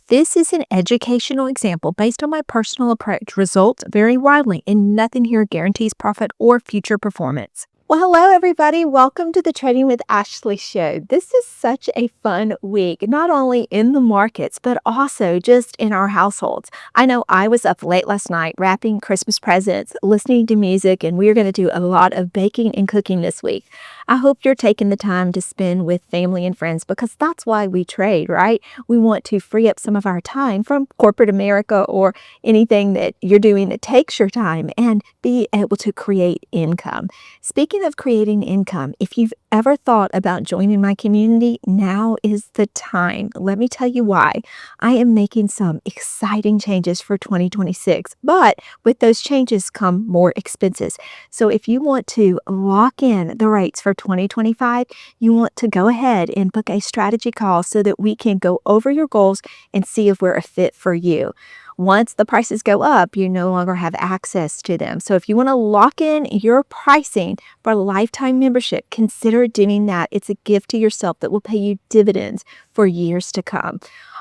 This is an educational example based on my personal approach. Results vary widely, and nothing here guarantees profit or future performance. Well, hello, everybody. Welcome to the Trading with Ashley show. This is such a fun week, not only in the markets, but also just in our households. I know I was up late last night wrapping Christmas presents, listening to music, and we're going to do a lot of baking and cooking this week. I hope you're taking the time to spend with family and friends because that's why we trade, right? We want to free up some of our time from corporate America or anything that you're doing that takes your time and be able to create income. Speaking of creating income, if you've ever thought about joining my community, now is the time. Let me tell you why. I am making some exciting changes for 2026, but with those changes come more expenses. So if you want to lock in the rates for 2025, you want to go ahead and book a strategy call so that we can go over your goals and see if we're a fit for you. Once the prices go up, you no longer have access to them. So if you want to lock in your pricing for a lifetime membership, consider doing that. It's a gift to yourself that will pay you dividends for years to come.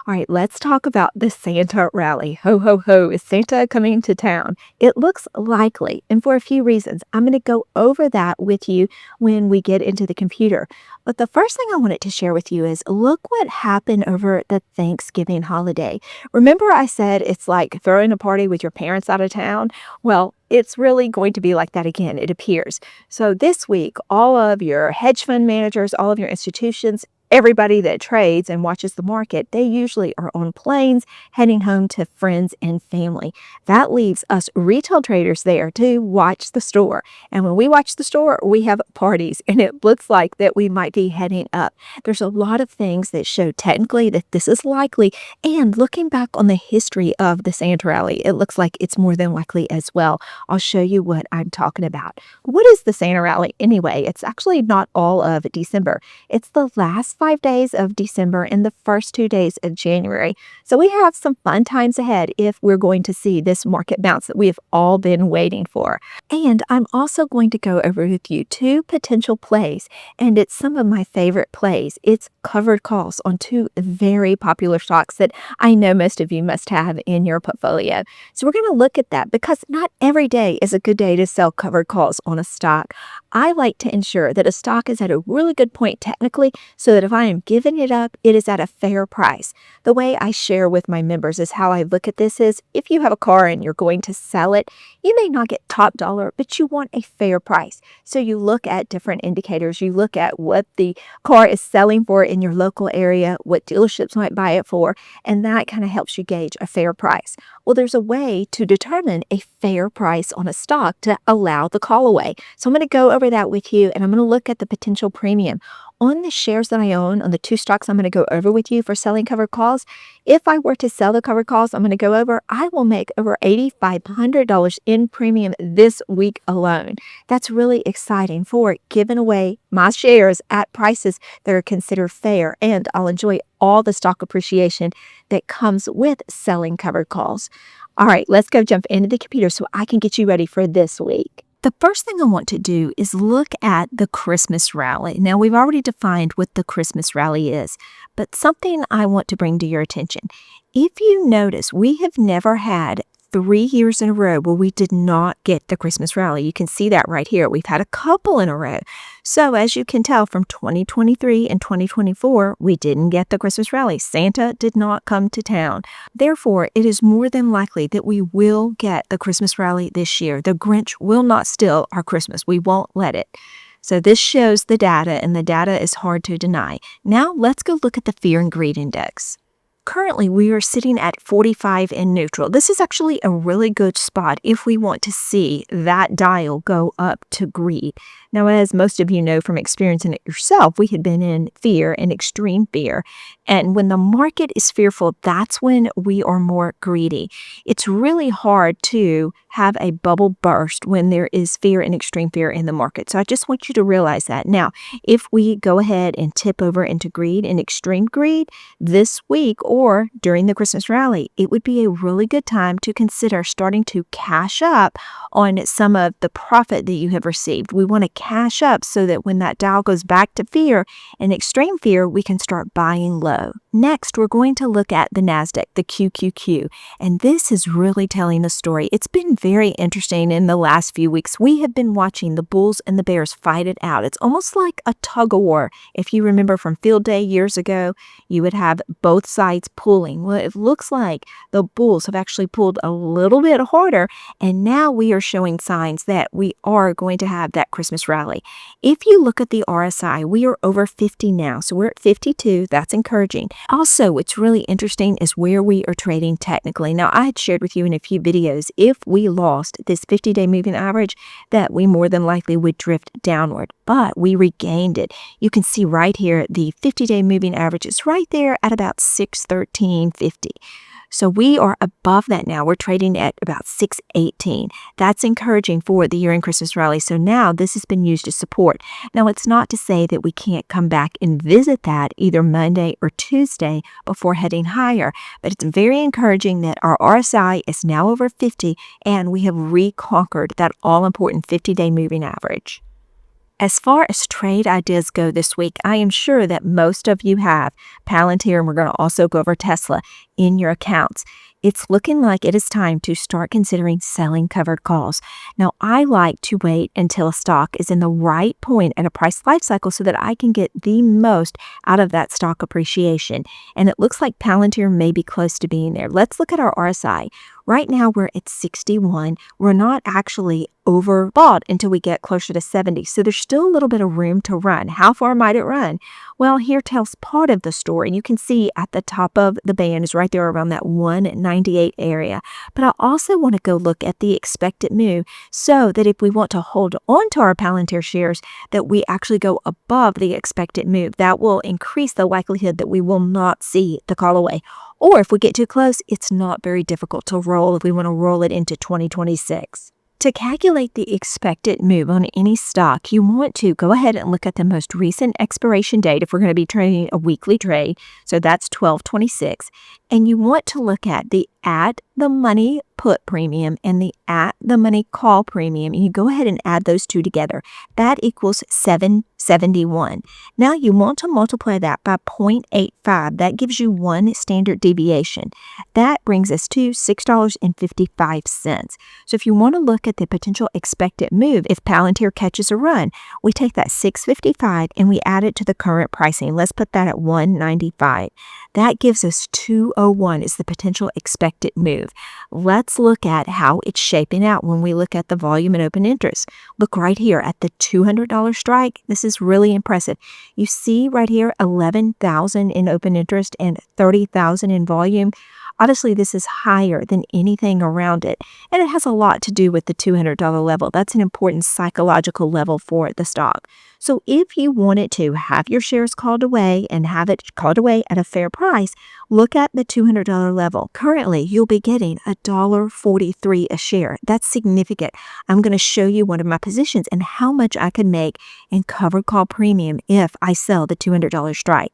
All right, let's talk about the Santa rally. Ho, ho, ho. Is Santa coming to town? It looks likely, and for a few reasons. I'm going to go over that with you when we get into the computer. But the first thing I wanted to share with you is look what happened over the Thanksgiving holiday. Remember I said it's like throwing a party with your parents out of town? Well, it's really going to be like that again, it appears. So this week, all of your hedge fund managers, all of your institutions, everybody that trades and watches the market, they usually are on planes heading home to friends and family. That leaves us retail traders there to watch the store. And when we watch the store, we have parties, and it looks like that we might be heading up. There's a lot of things that show technically that this is likely. And looking back on the history of the Santa rally, it looks like it's more than likely as well. I'll show you what I'm talking about. What is the Santa rally anyway? It's actually not all of December. It's the last 5 days of December and the first 2 days of January. So we have some fun times ahead if we're going to see this market bounce that we have all been waiting for. And I'm also going to go over with you 2 potential plays, and it's some of my favorite plays. It's covered calls on 2 very popular stocks that I know most of you must have in your portfolio. So we're going to look at that because not every day is a good day to sell covered calls on a stock. I like to ensure that a stock is at a really good point technically so that if I am giving it up, it is at a fair price. The way I share with my members is how I look at this is if you have a car and you're going to sell it, you may not get top dollar, but you want a fair price. So you look at different indicators. You look at what the car is selling for in your local area, what dealerships might buy it for, and that kind of helps you gauge a fair price. Well, there's a way to determine a fair price on a stock to allow the call away. So I'm going to go over that with you, and I'm going to look at the potential premium. On the shares that I own, on the 2 stocks I'm going to go over with you for selling covered calls, if I were to sell the covered calls I'm going to go over, I will make over $8,500 in premium this week alone. That's really exciting for giving away my shares at prices that are considered fair, and I'll enjoy all the stock appreciation that comes with selling covered calls. All right, let's go jump into the computer so I can get you ready for this week. The first thing I want to do is look at the Christmas rally. Now, we've already defined what the Christmas rally is, but something I want to bring to your attention. If you notice, we have never had 3 years in a row where we did not get the Christmas rally. You can see that right here. We've had a couple in a row. So as you can tell from 2023 and 2024, we didn't get the Christmas rally. Santa did not come to town. Therefore, it is more than likely that we will get the Christmas rally this year. The Grinch will not steal our Christmas. We won't let it. So this shows the data, and the data is hard to deny. Now let's go look at the Fear and Greed Index. Currently, we are sitting at 45 in neutral. This is actually a really good spot if we want to see that dial go up to greed. Now, as most of you know from experiencing it yourself, we had been in fear and extreme fear. And when the market is fearful, that's when we are more greedy. It's really hard to have a bubble burst when there is fear and extreme fear in the market. So I just want you to realize that. Now, if we go ahead and tip over into greed and extreme greed this week or during the Christmas rally, it would be a really good time to consider starting to cash up on some of the profit that you have received. We want to cash up so that when that dial goes back to fear and extreme fear, we can start buying low. low. Next, we're going to look at the NASDAQ, the QQQ, and this is really telling a story. It's been very interesting in the last few weeks. We have been watching the bulls and the bears fight it out. It's almost like a tug-of-war. If you remember from field day years ago, you would have both sides pulling. Well, it looks like the bulls have actually pulled a little bit harder, and now we are showing signs that we are going to have that Christmas rally. If you look at the RSI, we are over 50 now, so we're at 52. That's encouraging. Also, what's really interesting is where we are trading technically. Now, I had shared with you in a few videos, if we lost this 50-day moving average, that we more than likely would drift downward, but we regained it. You can see right here, the 50-day moving average is right there at about 613.50. So we are above that now. We're trading at about 618. That's encouraging for the year-end Christmas rally. So now this has been used as support. Now, it's not to say that we can't come back and visit that either Monday or Tuesday before heading higher, but it's very encouraging that our RSI is now over 50 and we have reconquered that all-important 50-day moving average. As far as trade ideas go this week, I am sure that most of you have Palantir, and we're going to also go over Tesla in your accounts. It's looking like it is time to start considering selling covered calls. Now, I like to wait until a stock is in the right point at a price life cycle so that I can get the most out of that stock appreciation. And it looks like Palantir may be close to being there. Let's look at our RSI. Right now, we're at 61. We're not actually overbought until we get closer to 70. So there's still a little bit of room to run. How far might it run? Well, here tells part of the story. You can see at the top of the band is right there around that 198 area. But I also want to go look at the expected move so that if we want to hold on to our Palantir shares, that we actually go above the expected move. That will increase the likelihood that we will not see the call away. Or if we get too close, it's not very difficult to roll if we want to roll it into 2026. To calculate the expected move on any stock, you want to go ahead and look at the most recent expiration date if we're going to be trading a weekly trade. So that's 12/26. And you want to look at the at-the-money put premium and the at-the-money call premium. You go ahead and add those two together. That equals 771. Now you want to multiply that by 0.85. That gives you one standard deviation. That brings us to $6.55. So if you want to look at the potential expected move, if Palantir catches a run, we take that $6.55 and we add it to the current pricing. Let's put that at $195. That gives us $201 is the potential expected move. Let's look at how it's shaping out when we look at the volume and open interest. Look right here at the $200 strike. This is really impressive. You see right here 11,000 in open interest and 30,000 in volume. Obviously, this is higher than anything around it, and it has a lot to do with the $200 level. That's an important psychological level for the stock. So if you wanted to have your shares called away and have it called away at a fair price, look at the $200 level. Currently, you'll be getting $1.43 a share. That's significant. I'm going to show you one of my positions and how much I could make in covered call premium if I sell the $200 strike.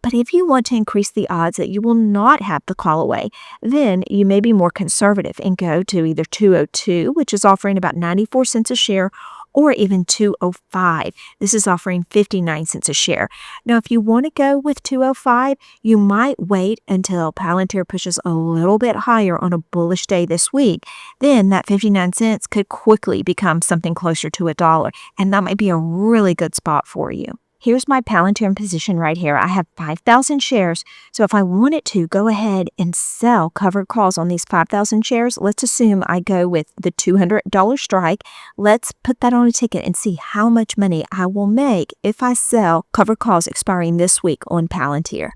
But if you want to increase the odds that you will not have the call away, then you may be more conservative and go to either 202, which is offering about 94 cents a share, or even 205. This is offering 59 cents a share. Now, if you want to go with 205, you might wait until Palantir pushes a little bit higher on a bullish day this week. Then that 59 cents could quickly become something closer to $1, and that might be a really good spot for you. Here's my Palantir position right here. I have 5,000 shares. So if I wanted to go ahead and sell covered calls on these 5,000 shares, let's assume I go with the $200 strike. Let's put that on a ticket and see how much money I will make if I sell covered calls expiring this week on Palantir.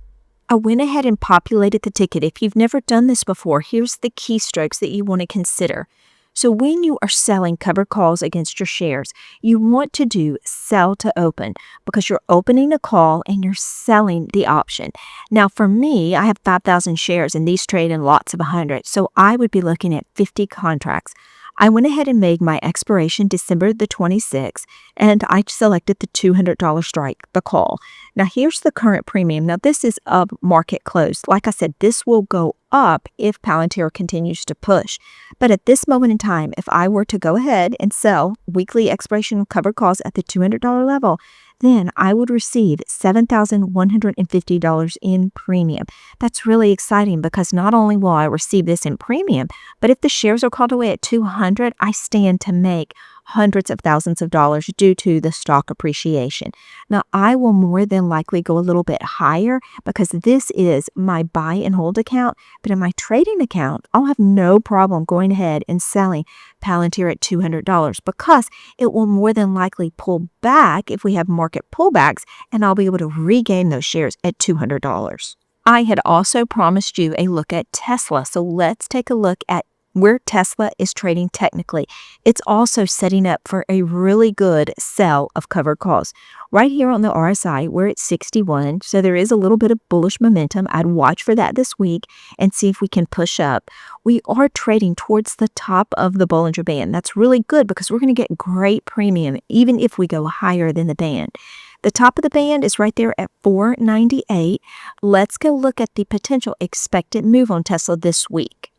I went ahead and populated the ticket. If you've never done this before, here's the keystrokes that you want to consider. So when you are selling covered calls against your shares, you want to do sell to open because you're opening a call and you're selling the option. Now for me, I have 5,000 shares and these trade in lots of 100. So I would be looking at 50 contracts. I went ahead and made my expiration December the 26th, and I selected the $200 strike, the call. Now, here's the current premium. Now, this is up market close. Like I said, this will go up if Palantir continues to push. But at this moment in time, if I were to go ahead and sell weekly expiration covered calls at the $200 level, then I would receive $7,150 in premium. That's really exciting because not only will I receive this in premium, but if the shares are called away at 200, I stand to make hundreds of thousands of dollars due to the stock appreciation. Now, I will more than likely go a little bit higher because this is my buy and hold account, but in my trading account, I'll have no problem going ahead and selling Palantir at $200 because it will more than likely pull back if we have market pullbacks, and I'll be able to regain those shares at $200. I had also promised you a look at Tesla, so let's take a look at where Tesla is trading technically. It's also setting up for a really good sell of covered calls. Right here on the RSI, we're at 61, so there is a little bit of bullish momentum. I'd watch for that this week and see if we can push up. We are trading towards the top of the Bollinger Band. That's really good because we're going to get great premium even if we go higher than the band. The top of the band is right there at 498. Let's go look at the potential expected move on Tesla this week.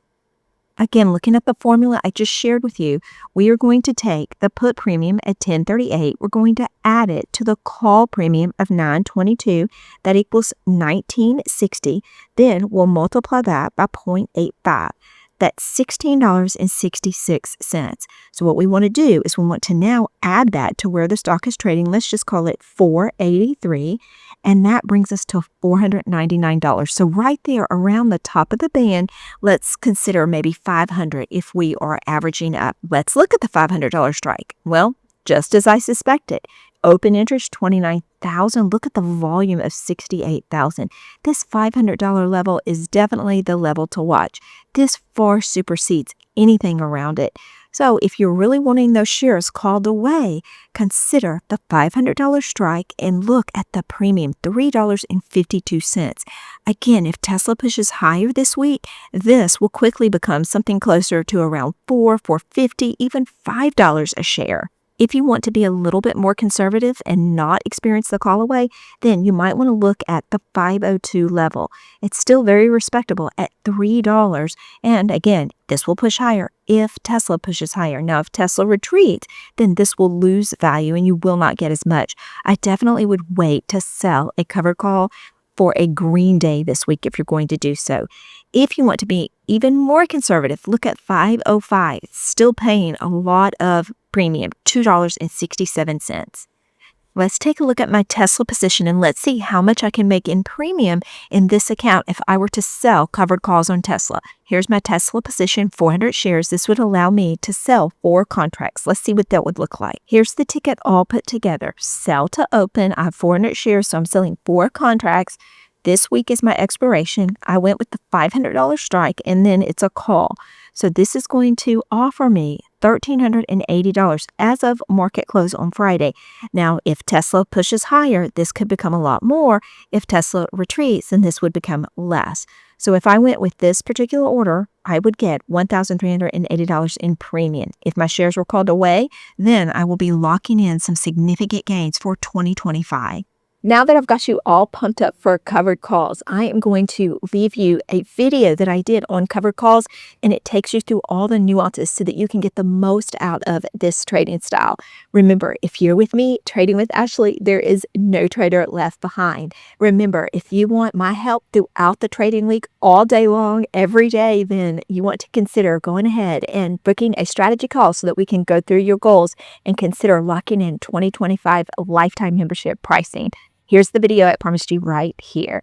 Again, looking at the formula I just shared with you, we are going to take the put premium at 1038. We're going to add it to the call premium of 922. That equals 1960. Then we'll multiply that by 0.85. That's $16.66. So what we want to do is we want to now add that to where the stock is trading. Let's just call it 483. And that brings us to $499. So right there around the top of the band, let's consider maybe 500 if we are averaging up. Let's look at the $500 strike. Well, just as I suspected, open interest 29,000. Look at the volume of 68,000. This $500 level is definitely the level to watch. This far supersedes anything around it. So if you're really wanting those shares called away, consider the $500 strike and look at the premium, $3.52. Again, if Tesla pushes higher this week, this will quickly become something closer to around $4.50, even $5 a share. If you want to be a little bit more conservative and not experience the call away, then you might want to look at the 502 level. It's still very respectable at $3. And again, this will push higher if Tesla pushes higher. Now, if Tesla retreats, then this will lose value and you will not get as much. I definitely would wait to sell a covered call for a green day this week if you're going to do so. If you want to be even more conservative, look at 505. It's still paying a lot of premium, $2.67. Let's take a look at my Tesla position and let's see how much I can make in premium in this account if I were to sell covered calls on Tesla. Here's my Tesla position, 400 shares. This would allow me to sell 4 contracts. Let's see what that would look like. Here's the ticket all put together. Sell to open. I have 400 shares, so I'm selling 4 contracts. This week is my expiration. I went with the $500 strike and then it's a call. So this is going to offer me $1,380 as of market close on Friday. Now, if Tesla pushes higher, this could become a lot more. If Tesla retreats, then this would become less. So if I went with this particular order, I would get $1,380 in premium. If my shares were called away, then I will be locking in some significant gains for 2025. Now that I've got you all pumped up for covered calls, I am going to leave you a video that I did on covered calls, and it takes you through all the nuances so that you can get the most out of this trading style. Remember, if you're with me, Trading with Ashley, there is no trader left behind. Remember, if you want my help throughout the trading week, all day long, every day, then you want to consider going ahead and booking a strategy call so that we can go through your goals and consider locking in 2025 lifetime membership pricing. Here's the video I promised you right here.